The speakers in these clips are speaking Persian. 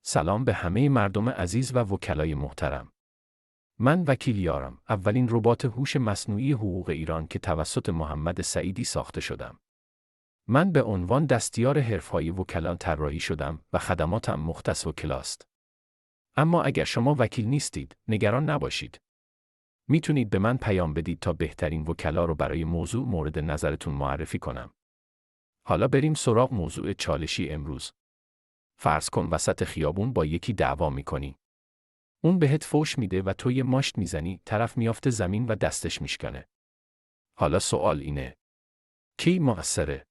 سلام به همه مردم عزیز و وکلای محترم. من وکیل یارم، اولین ربات هوش مصنوعی حقوق ایران که توسط محمد سعیدی ساخته شدم. من به عنوان دستیار حرفه‌ای وکلان طراحی شدم و خدماتم مختص وکلاست. اما اگر شما وکیل نیستید، نگران نباشید. میتونید به من پیام بدید تا بهترین وکلا رو برای موضوع مورد نظرتون معرفی کنم. حالا بریم سراغ موضوع چالشی امروز. فرض کن وسط خیابون با یکی دعوا میکنی. اون بهت فوش میده و تو یه ماشت میزنی، طرف میافته زمین و دستش میشکنه. حالا سوال اینه: کی مقصره؟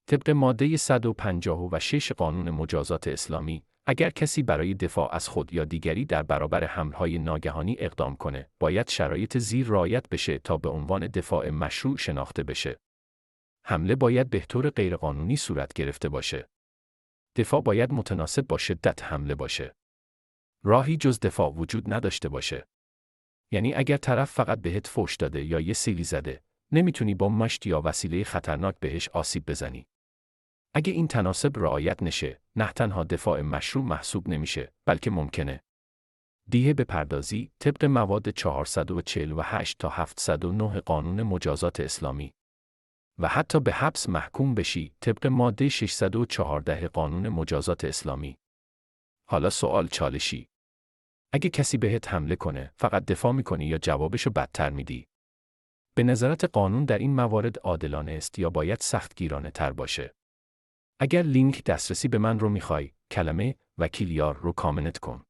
طبق ماده 156 قانون مجازات اسلامی، اگر کسی برای دفاع از خود یا دیگری در برابر حملهای ناگهانی اقدام کنه، باید شرایط زیر رعایت بشه تا به عنوان دفاع مشروع شناخته بشه. حمله باید به طور غیرقانونی صورت گرفته باشه. دفاع باید متناسب با شدت حمله باشه. راهی جز دفاع وجود نداشته باشه. یعنی اگر طرف فقط بهت فوش داده یا یه سیلی زده، نمیتونی با مشت یا وسیله خطرناک بهش آسیب بزنی. اگه این تناسب رعایت نشه، نه تنها دفاع مشروع محسوب نمیشه، بلکه ممکنه دیه بپردازی طبق مواد 448 تا 709 قانون مجازات اسلامی و حتی به حبس محکوم بشی طبق ماده 614 قانون مجازات اسلامی. حالا سوال چالشی: اگه کسی بهت حمله کنه، فقط دفاع میکنی یا جوابشو بدتر میدی؟ به نظرت قانون در این موارد عادلانه است یا باید سختگیرانه تر باشه؟ اگر لینک دسترسی به من رو میخوای، کلمه وکیل یار رو کامنت کن.